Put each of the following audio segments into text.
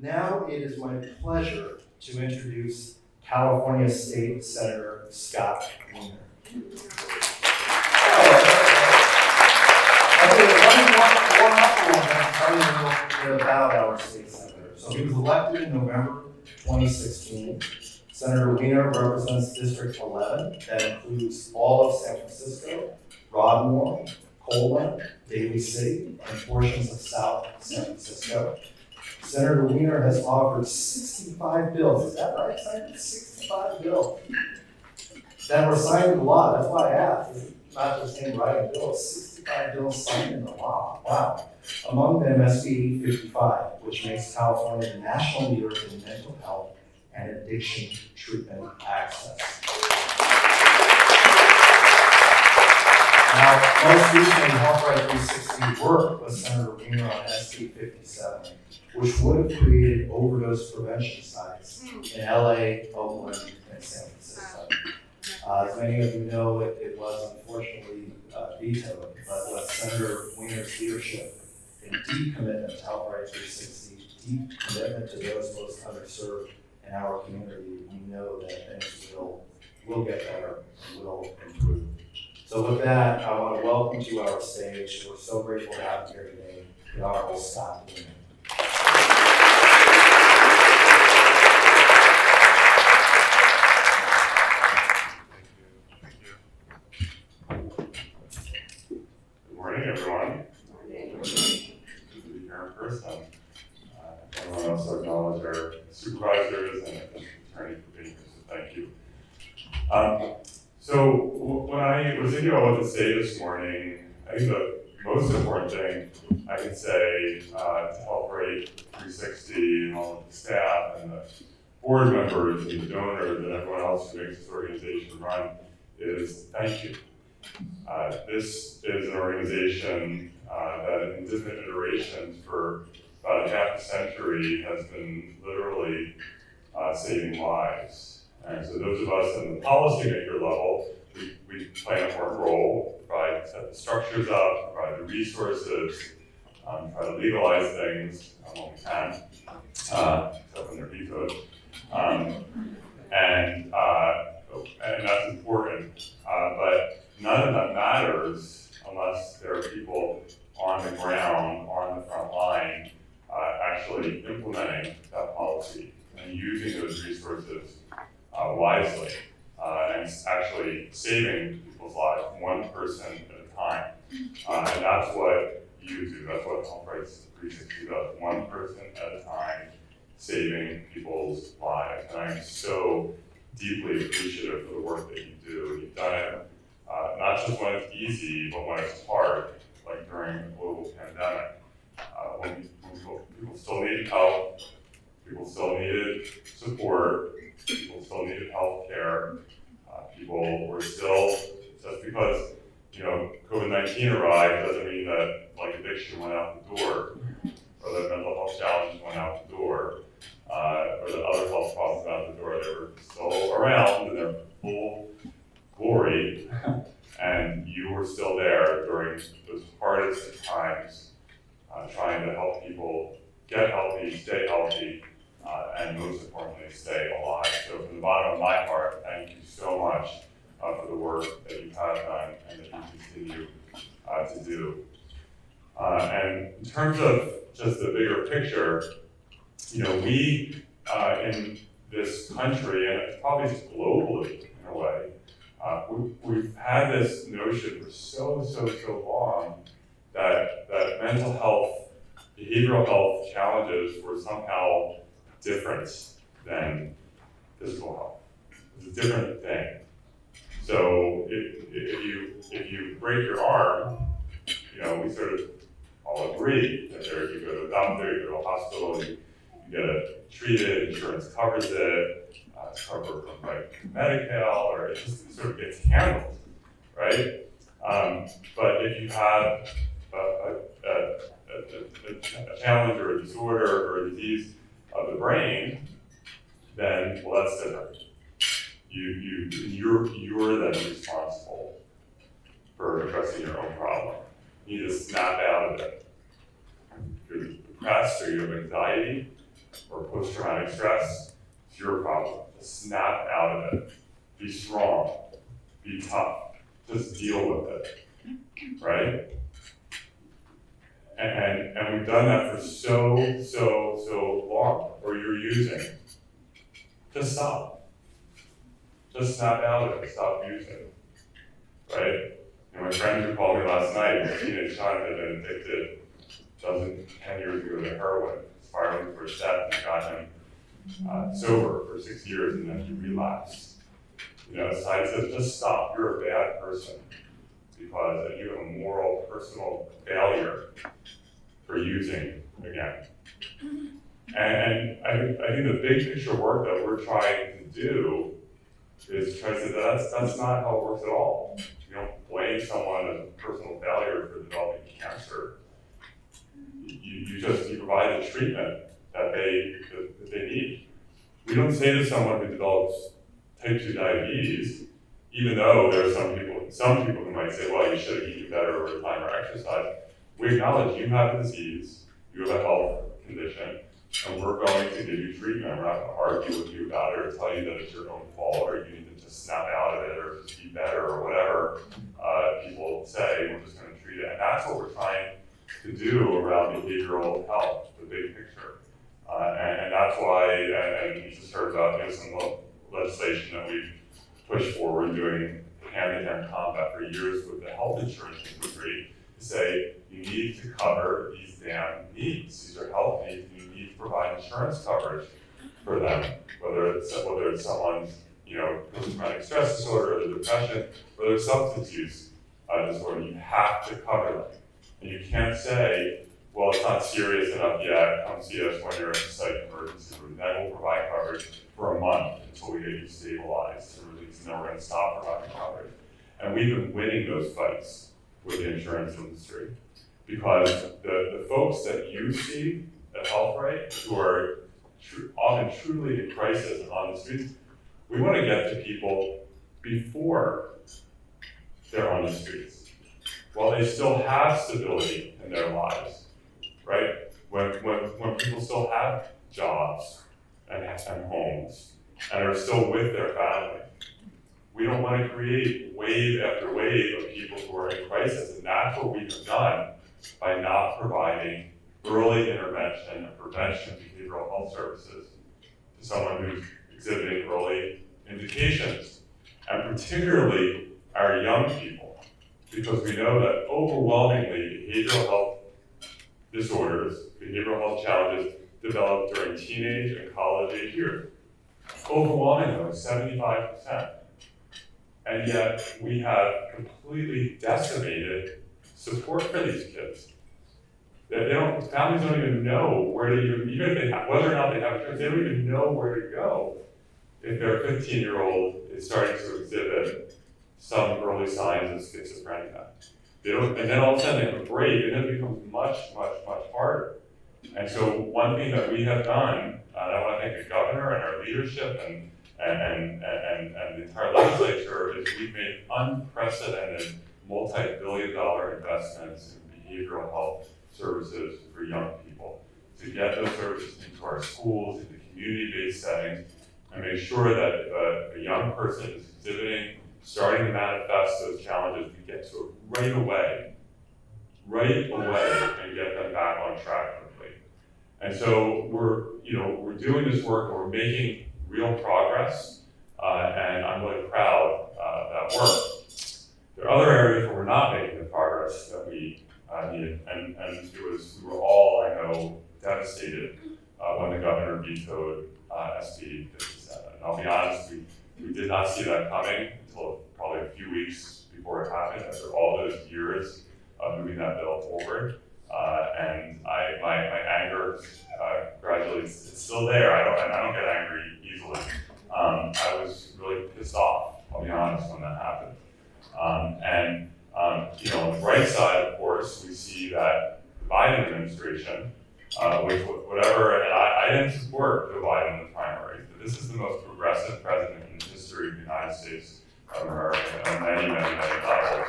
Now it is my pleasure to introduce California State Senator Scott Wiener. About our state senator. So he was elected in November 2016. Senator Wiener represents District 11, that includes all of San Francisco, Broadmoor, Colwyn, Daly City, and portions of South San Francisco. Senator Wiener has offered 65 bills. Is that right, Senator? 65 bills that were signed into law. That's why I asked. It's not just him writing bills. 65 bills signed into law. Wow. Among them, SB 855, which makes California the national leader in mental health and addiction treatment access. Now, most recently, Health Right 360 worked with Senator Wiener on SB 57, which would have created overdose prevention sites in LA, Oakland, and San Francisco. As many of you know, it was unfortunately vetoed, but with Senator Wiener's leadership and deep commitment to Health Right 360, deep commitment to those most underserved in our community, we know that things will get better and will improve. So with that, I want to welcome to our stage. We're so grateful to have you here today, the Honorable Scott Wiener. Good morning, everyone. Good to be here in person. I want to also acknowledge our supervisors and attorney for being here, so thank you. So when I was thinking about what to say this morning, I think the most important thing I can say to Health Right 360 and all of the staff and the board members and the donors and everyone else who makes this organization run is thank you. This is an organization that in different iterations for about a half a century has been literally saving lives. And so those of us in the policymaker level, we play an important role, set the structures up, provide the resources, try to legalize things when we can, except when they're vetoed. And that's important, but none of that matters unless there are people on the ground, on the front line, actually implementing that policy and using those resources wisely and actually saving people's lives one person at a time. And that's what you do. That's what Health Right 360 does. One person at a time, saving people's lives. And I'm so deeply appreciative for the work that you do. You've done it not just when it's easy, but when it's hard, like during the global pandemic. When people still needed help, people still needed support, people still needed health care, people were still, just because COVID-19 arrived doesn't mean that addiction went out the door, or that mental health challenges went out the door, or that other health problems went out the door. They were still around in their full glory, and you were still there during those hardest of times, trying to help people get healthy, stay healthy, and most importantly, stay alive. So from the bottom of my heart, thank you so much for the work that you have done and that you continue to do. And in terms of just the bigger picture, we in this country, and probably just globally in a way, we've had this notion for so long that mental health, behavioral health challenges were somehow different than physical health. It's a different thing. So if you break your arm, we sort of all agree that you go to a doctor, you go to a hospital, you get it treated, insurance covers it, it's covered by Medi-Cal, or it just sort of gets handled, right? But if you have a challenge or a disorder or a disease of the brain, then that's different. You're then responsible for addressing your own problem. You need to snap out of it. If you're depressed or you have anxiety, or post-traumatic stress, it's your problem. Just snap out of it. Be strong. Be tough. Just deal with it, right? And we've done that for so long, or you're using. Just stop. Just snap out of it, stop using, right? My friend who called me last night, a teenage son had been addicted 10 years ago to heroin, spiraling for death, and got him sober for 6 years, and then he relapsed. So I said, just stop, you're a bad person, because you have a moral, personal failure for using again. And I think the big picture work that we're trying to do is try to say that that's not how it works at all. You don't blame someone as a personal failure for developing cancer. You provide the treatment that they need. We don't say to someone who develops type 2 diabetes, even though there are some people who might say, well, you should have eaten better over time or exercise. We acknowledge you have a disease, you have a health condition, and we're going to give you treatment. We're not going to argue with you about it or tell you that it's your own fault or you need to just snap out of it or just be better or whatever people say. We're just going to treat it. And that's what we're trying to do around behavioral health, the big picture. And that's why, and you just heard about some legislation that we've pushed forward doing hand-in-hand combat for years with the health insurance industry to say you need to cover these damn needs. These are health needs. You need to provide insurance coverage for them, whether it's someone's post-traumatic stress disorder, or depression, whether it's substance use disorder. You have to cover them, and you can't say, well, it's not serious enough yet. Come see us when you're in a psych emergency room. Then we'll provide coverage for a month until we get you stabilized and released, and then we're going to stop providing coverage. And we've been winning those fights with the insurance industry because the folks that you see at HealthRight who are often truly in crisis and on the streets, we want to get to people before they're on the streets, while they still have stability in their lives, right? When people still have jobs and homes and are still with their family. We don't want to create wave after wave of people who are in crisis, and that's what we've done by not providing early intervention and prevention of behavioral health services to someone who's exhibiting early indications, and particularly our young people, because we know that overwhelmingly behavioral health disorders, behavioral health challenges develop during teenage and college age years. Overwhelmingly, 75%. And yet we have completely decimated support for these kids. Families don't even know where to even if they have, whether or not they have insurance, they don't even know where to go if their 15-year-old is starting to exhibit some early signs of schizophrenia. And then all of a sudden they have a break, and then it becomes much harder. And so one thing that we have done, and I want to thank the governor and our leadership and the entire legislature, is we've made unprecedented multi-billion-dollar investments in behavioral health services for young people to get those services into our schools, into community-based settings, and make sure that if a young person is exhibiting, starting to manifest those challenges, we get to it right away, and get them back on track quickly. And so we're doing this work, and we're making real progress, and I'm really proud of that work. There are other areas where we're not making the progress that we needed, and we were all, I know, devastated when the governor vetoed SB 57. And I'll be honest, we did not see that coming until probably a few weeks before it happened, after all those years of moving that bill forward. And my anger gradually, it's still there. I don't get angry easily. I was really pissed off, I'll be honest, when that happened. On the right side, of course, we see that the Biden administration, whatever, and I didn't support Joe Biden in the primaries, but this is the most progressive president in the history of the United States of America on many levels.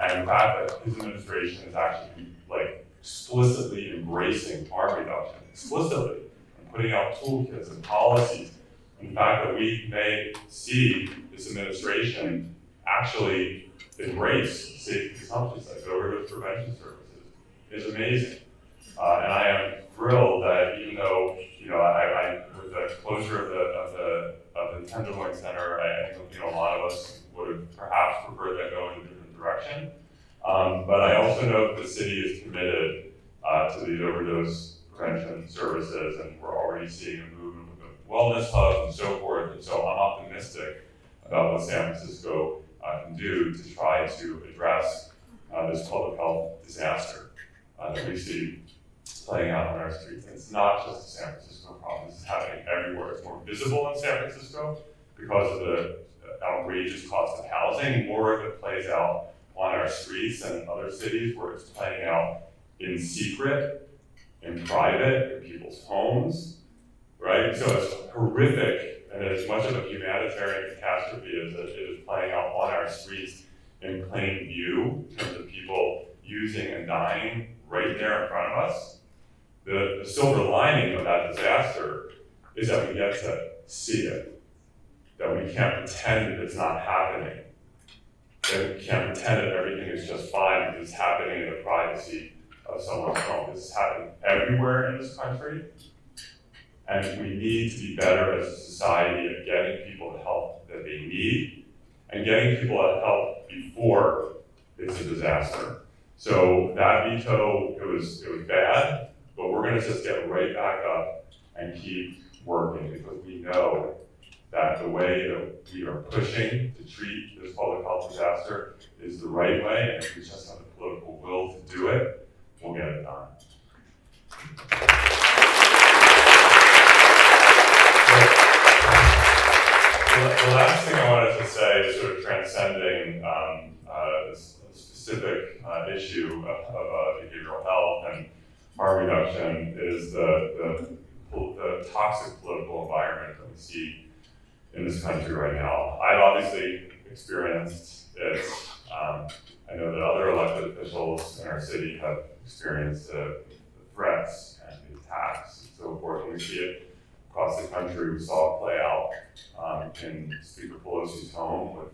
And the fact that his administration is actually explicitly embracing harm reduction, explicitly. putting out toolkits and policies. In fact, that we may see this administration actually embrace safe consumption sites, overdose prevention services, is amazing. And I am thrilled that even though, with the closure of the Tenderloin Center, I think, a lot of us would have perhaps preferred that go in a different direction. But I also know that the city is committed to these overdose prevention services, and we're already seeing a movement with the wellness hubs and so forth. And so I'm optimistic about what San Francisco can do to try to address this public health disaster that we see playing out on our streets. And it's not just a San Francisco problem. This is happening everywhere. It's more visible in San Francisco because of the outrageous cost of housing. More of it plays out on our streets than in other cities where it's playing out in secret, in private, in people's homes, right? So it's horrific, and as much of a humanitarian catastrophe as it is playing out on our streets in plain view, in terms of people using and dying right there in front of us. The silver lining of that disaster is that we get to see it, that we can't pretend that it's not happening, that we can't pretend that everything is just fine because it's happening in the privacy of someone's home. This is happening everywhere in this country, and we need to be better as a society at getting people the help that they need and getting people the help before it's a disaster. So that veto, it was bad, but we're going to just get right back up and keep working because we know that the way that we are pushing to treat this public health disaster is the right way, and if we just have the political will to do it, we'll get it done. The last thing I wanted to say is sort of transcending this specific issue of behavioral health and harm reduction is the toxic political environment that we see in this country right now. I've obviously experienced it. I know that other elected officials in our city have experienced the threats and the attacks and so forth. We see it across the country. We saw it play out in Speaker Pelosi's home with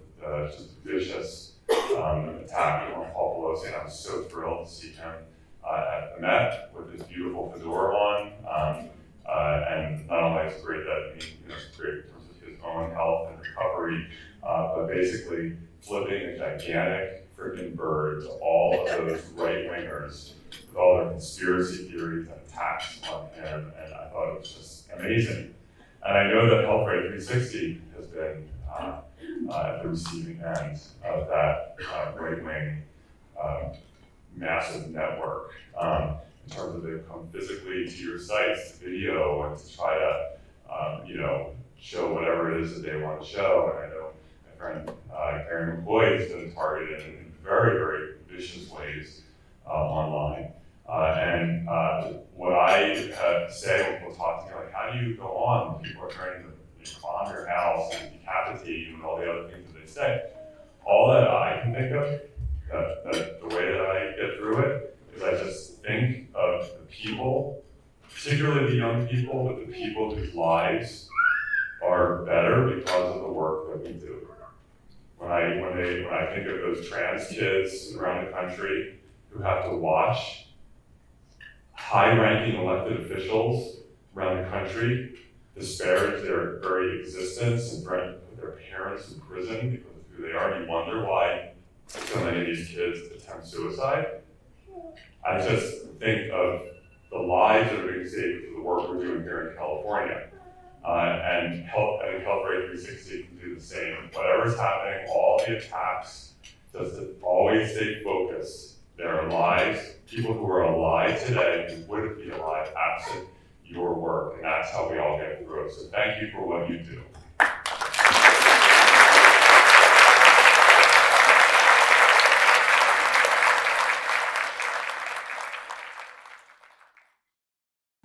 just a vicious attack on Paul Pelosi. And I was so thrilled to see him at the Met with his beautiful fedora on. And not only is it great that it's great in terms of his own health and recovery, but basically flipping a gigantic freaking bird to all of those right-wingers with all their conspiracy theories and attacks on him, and I thought it was just amazing. And I know that Health Rate 360 has been at the receiving end of that right-wing massive network in terms of they come physically to your sites to video and to try to show whatever it is that they want to show. And I know my friend Karen McCoy has been targeted in very, very vicious ways online. And what I say when people talk to me, like, how do you go on when people are trying to bomb your house and decapitate you and all the other things that they say? All that I can think of, the way that I get through it, is I just think of the people, particularly the young people, but the people whose lives are better because of the work that we do. When I think of those trans kids around the country who have to watch high-ranking elected officials around the country disparage their very existence and put their parents in prison because of who they are, you wonder why so many of these kids attempt suicide. I just think of the lives that are being saved through the work we're doing here in California. And Health Rate 360 can do the same. Whatever's happening, all the attacks, just to always stay focused. There are lives, people who are alive today who wouldn't be alive absent your work, and that's how we all get through it. So thank you for what you do.